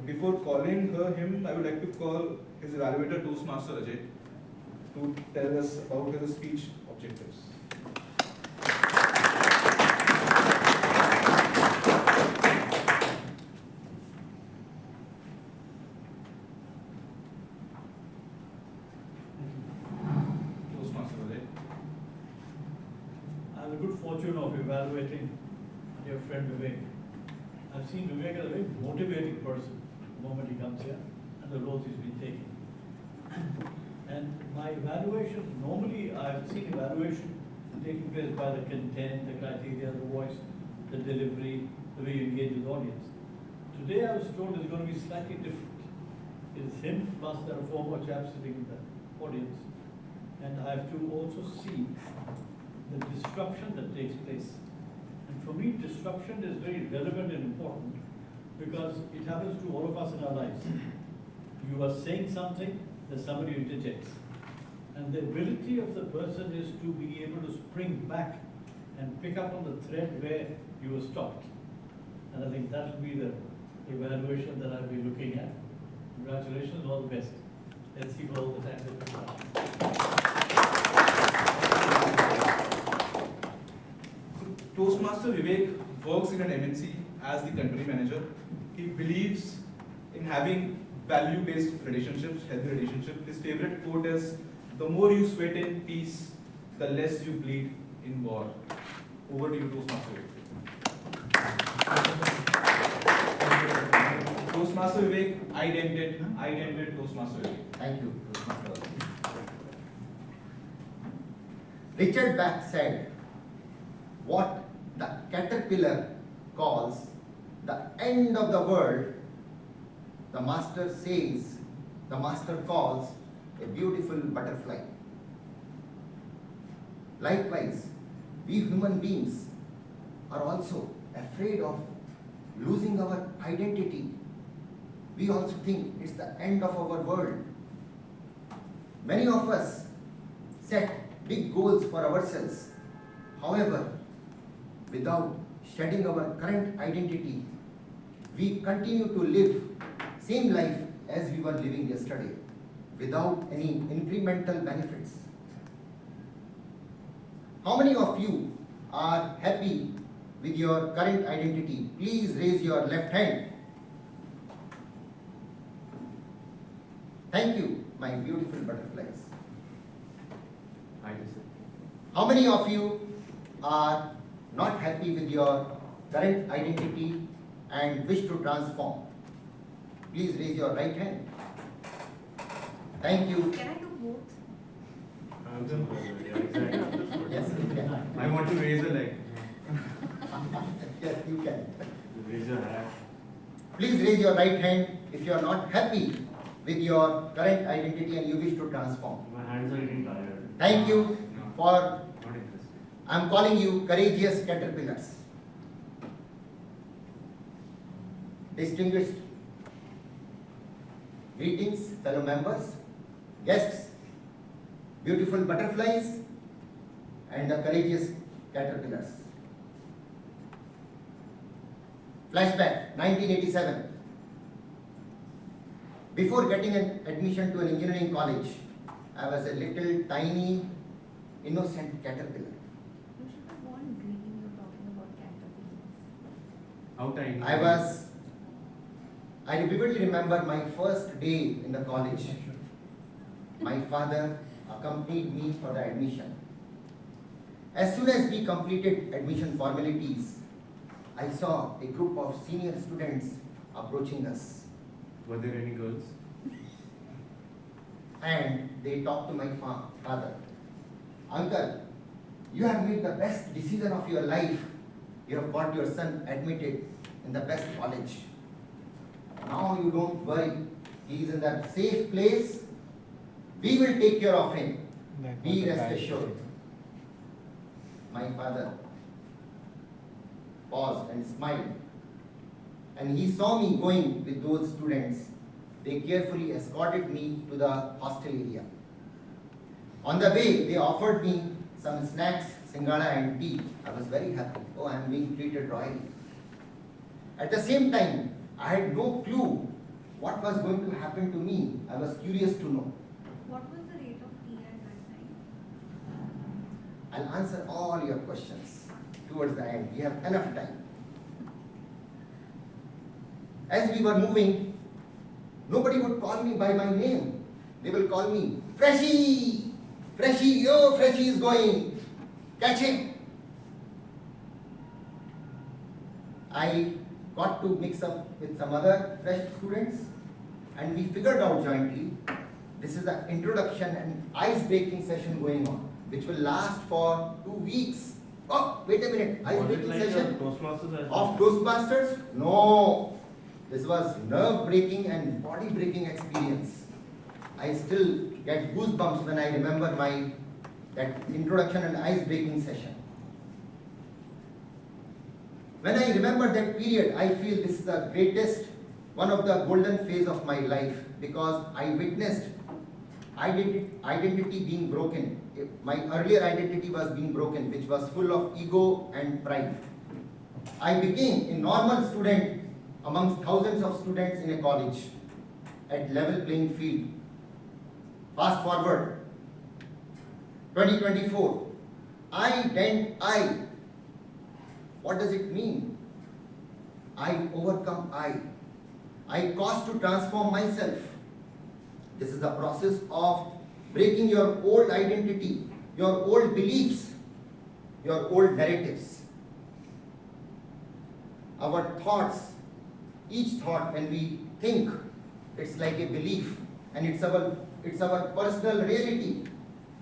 Before calling him, I would like to call his evaluator Toastmaster Ajay to tell us about his speech objectives. Toastmaster Ajay. I have the good fortune of evaluating your friend Vivek. I've seen Vivek as a very motivating person the moment he comes here and the roles he's been taking. And my evaluation, normally I've seen evaluation taking place by the content, the criteria, the voice, the delivery, the way you engage with the audience. Today I was told it's going to be slightly different. It's him plus there are four more chaps sitting in the audience. And I have to also see the disruption that takes place. And for me, disruption is very relevant and important because it happens to all of us in our lives. You are saying something, there's somebody who interjects. And the ability of the person is to be able to spring back and pick up on the thread where you were stopped. And I think that will be the evaluation that I'll be looking at. Congratulations, all the best. Let's see for all the time that we have. Toastmaster Vivek works in an MNC as the country manager. He believes in having value-based relationships, healthy relationships. His favorite quote is, "The more you sweat in peace, the less you bleed in war." Over to you, Toastmaster Vivek. Toastmaster Vivek, I-dented Toastmaster Vivek. Thank you, Toastmaster. Richard Bach said, what the caterpillar calls the end of the world, the master calls a beautiful butterfly. Likewise, we human beings are also afraid of losing our identity. We also think it's the end of our world. Many of us set big goals for ourselves. However, without shedding our current identity, we continue to live same life as we were living yesterday, without any incremental benefits. How many of you are happy with your current identity? Please raise your left hand. Thank you, my beautiful butterflies. How many of you are not happy with your current identity and wish to transform? Please raise your right hand. Thank you. Can I do both? Yes, you can. I want to raise a leg. Yes, you can. Raise your hand. Please raise your right hand if you are not happy with your current identity and you wish to transform. My hands are getting tired. Thank you for, Not interested. I am calling you courageous caterpillars. Distinguished greetings, fellow members, guests, beautiful butterflies, and the courageous caterpillars. Flashback, 1987. Before getting an admission to an engineering college, I was a little tiny, innocent caterpillar. You should have worn green. You're talking about caterpillars. How tiny? I vividly remember my first day in the college. My father accompanied me for the admission. As soon as we completed admission formalities, I saw a group of senior students approaching us. Were there any girls? And they talked to my father. Uncle, you have made the best decision of your life. You have got your son admitted in the best college. Now you don't worry. He is in that safe place. We will take care of him. Be rest assured. My father paused and smiled. And he saw me going with those students. They carefully escorted me to the hostel area. On the way, they offered me some snacks, singara and tea. I was very happy. Oh, I am being treated royally. At the same time, I had no clue what was going to happen to me. I was curious to know. What was the rate of tea at that time? I'll answer all your questions towards the end. We have enough time. As we were moving, nobody would call me by my name. They will call me Freshie! Freshie, yo, Freshie is going. Catch him. I got to mix up with some other fresh students and we figured out jointly this is the introduction and ice breaking session going on, which will last for 2 weeks. Oh, wait a minute, ice Was it breaking like session Toastmasters as of Toastmasters? No, this was nerve breaking and body breaking experience. I still get goosebumps when I remember that introduction and ice breaking session. When I remember that period, I feel this is the greatest, one of the golden phase of my life because I witnessed identity being broken. My earlier identity was being broken, which was full of ego and pride. I became a normal student amongst thousands of students in a college at level playing field. Fast forward, 2024, DENT I. What does it mean? I overcome I. I cause to transform myself. This is the process of breaking your old identity, your old beliefs, your old narratives. Our thoughts, each thought when we think, it's like a belief and it's our personal reality.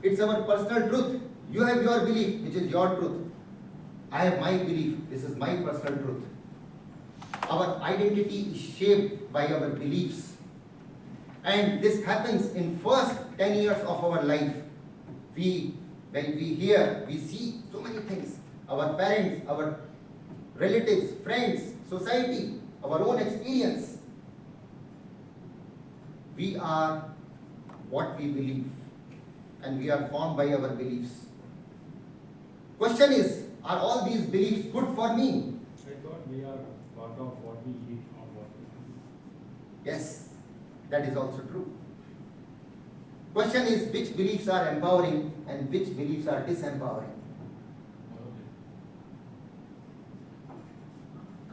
It's our personal truth. You have your belief, which is your truth. I have my belief, this is my personal truth. Our identity is shaped by our beliefs. And this happens in first 10 years of our life. When we hear, we see so many things. Our parents, our relatives, friends, society, our own experience. We are what we believe. And we are formed by our beliefs. Question is, are all these beliefs good for me? I thought we are part of what we eat or what we do. Yes, that is also true. Question is, which beliefs are empowering and which beliefs are disempowering?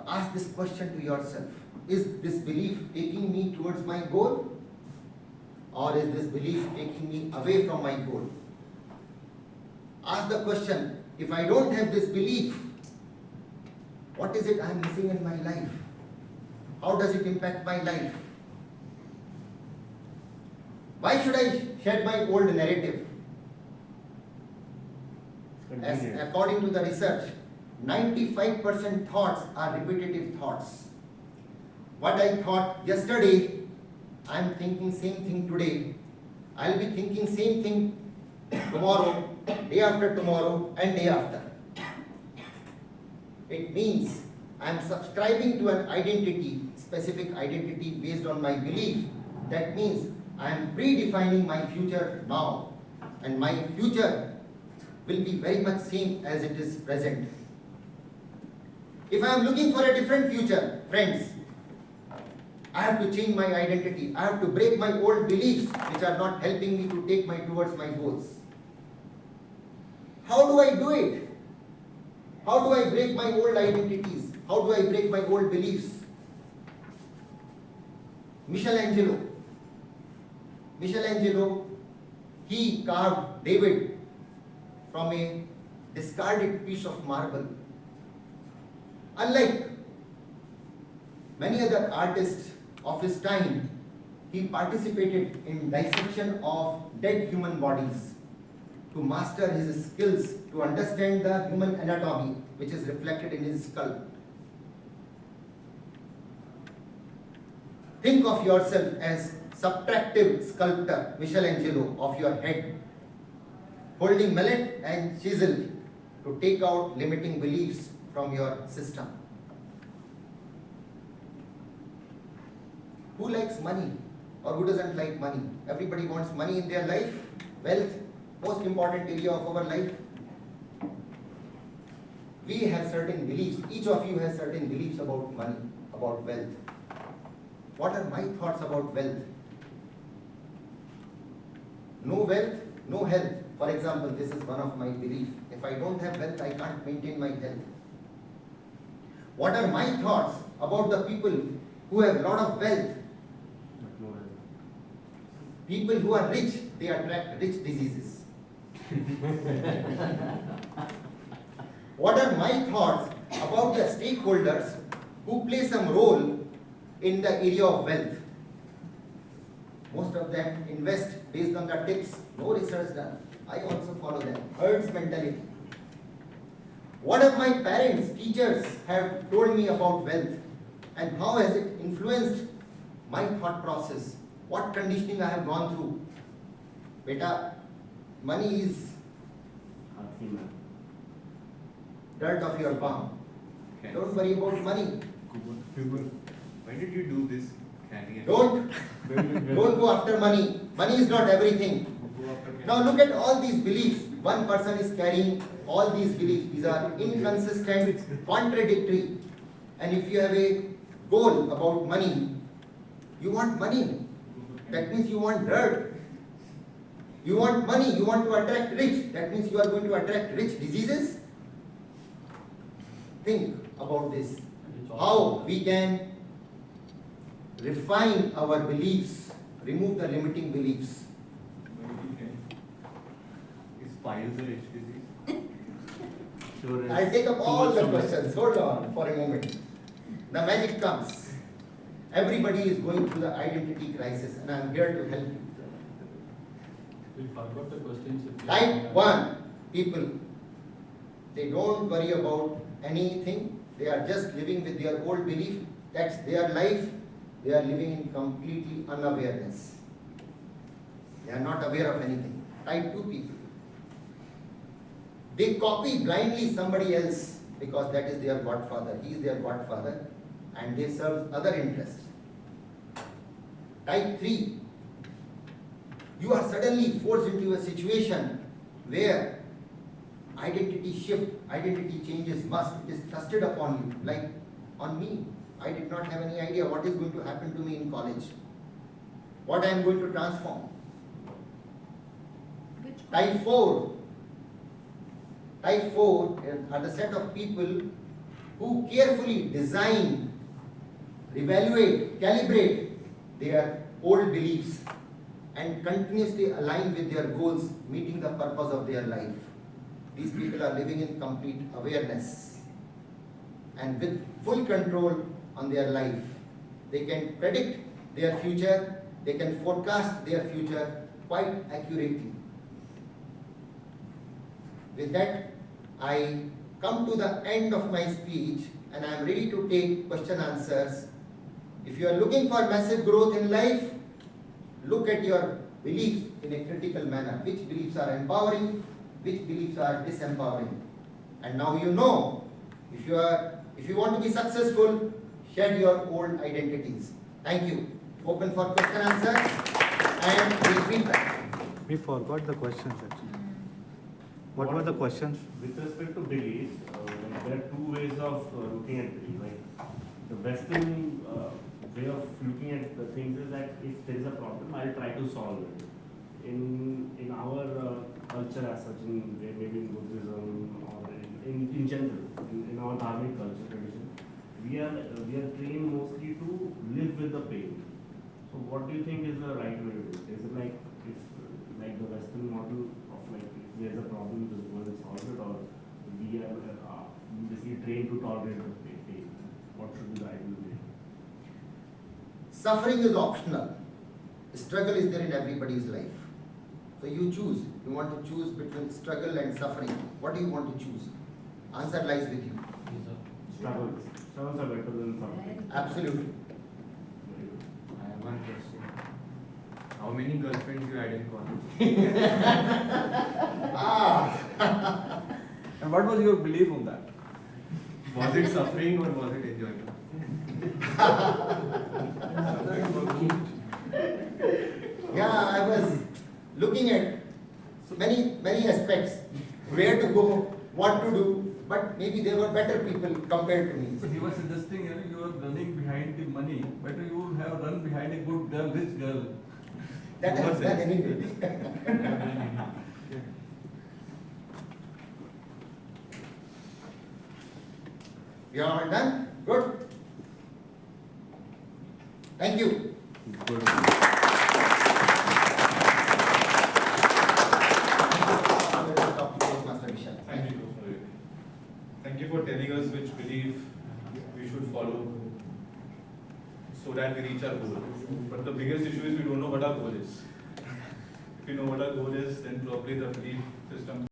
Ask this question to yourself. Is this belief taking me towards my goal? Or is this belief taking me away from my goal? Ask the question, if I don't have this belief, what is it I am missing in my life? How does it impact my life? Why should I shed my old narrative? As convenient. according to the research, 95% thoughts are repetitive thoughts. What I thought yesterday, I am thinking same thing today. I will be thinking same thing tomorrow, day after tomorrow, and day after. It means I am subscribing to an identity, specific identity based on my belief. That means I am predefining my future now, and my future will be very much same as it is present. If I am looking for a different future, friends, I have to change my identity. I have to break my old beliefs which are not helping me to take towards my goals. How do I do it? How do I break my old identities? How do I break my old beliefs? Michelangelo, he carved David from a discarded piece of marble. Unlike many other artists of his time, he participated in dissection of dead human bodies to master his skills to understand the human anatomy which is reflected in his skull. Think of yourself as subtractive sculptor Michelangelo of your head, holding mallet and chisel to take out limiting beliefs from your system. Who likes money or who doesn't like money? Everybody wants money in their life, wealth, most important area of our life. We have certain beliefs, each of you has certain beliefs about money, about wealth. what are my thoughts about wealth? No wealth, no health. For example, this is one of my beliefs. If I don't have wealth, I can't maintain my health. What are my thoughts about the people who have a lot of wealth? But no health. People who are rich, they attract rich diseases. What are my thoughts about the stakeholders who play some role in the area of wealth? Most of them invest based on the tips, no research done. I also follow them. Herds mentality. What have my parents, teachers have told me about wealth and how has it influenced my thought process? What conditioning I have gone through? Beta, money is Hathi man. dirt of your palm. Okay. Don't worry about money. Why did you do this? Candy? Don't go after money. Money is not everything. Now look at all these beliefs. One person is carrying all these beliefs. These are inconsistent, contradictory. And if you have a goal about money, you want money. That means you want dirt. You want money, you want to attract rich. That means you are going to attract rich diseases. Think about this. How we can refine our beliefs, remove the limiting beliefs. Is piles a rich disease? Sure. I'll take up Too all much the sugar. questions. Hold on for a moment. The magic comes. Everybody is going through the identity crisis, and I'm here to help you. We forgot the questions. If you- Type 1 people, they don't worry about anything. They are just living with their old belief. That's their life. They are living in completely unawareness. They are not aware of anything. Type 2 people, they copy blindly somebody else because that is their godfather. He is their godfather and they serve other interests. Type 3, you are suddenly forced into a situation where identity shift, identity changes must, it is thrusted upon you, like on me. I did not have any idea what is going to happen to me in college, what I am going to transform. Which Type 4 are the set of people who carefully design, evaluate, calibrate their old beliefs and continuously align with their goals, meeting the purpose of their life. These people are living in complete awareness and with full control on their life. They can predict their future, they can forecast their future quite accurately. With that, I come to the end of my speech and I am ready to take question answers. If you are looking for massive growth in life, look at your beliefs in a critical manner. Which beliefs are empowering, which beliefs are disempowering. And now you know, if you want to be successful, shed your old identities. Thank you. Open for question answers and the feedback. We forgot the questions actually. What were the questions? With respect to beliefs, there are two ways of looking at belief. Like the Western way of looking at the things is that if there is a problem, I'll try to solve it. In our culture as such, maybe in Buddhism or in general, in our Dharmic culture tradition, we are trained mostly to live with the pain. So what do you think is the right way to do it? Is it like like the Western model of like if there's a problem, just go and solve it, or we are basically trained to tolerate the pain? What should be the ideal way? Suffering is optional. Struggle is there in everybody's life. So you choose. You want to choose between struggle and suffering. What do you want to choose? Answer lies with you. Struggles. Struggles are better than suffering. Absolutely. Very good. I have one question. How many girlfriends you had in college? Ah. And what was your belief on that? Was it suffering or was it enjoyment? Yeah, I was looking at many aspects. Where to go, what to do, but maybe they were better people compared to me. So he was suggesting, you are running behind the money, better you have run behind a good girl, rich girl. That I have done anyway. We are all done? Good. Thank you. Good. Thank you. Thank you for telling us which belief we should follow so that we reach our goal. But the biggest issue is we don't know what our goal is. If we know what our goal is, then probably the belief system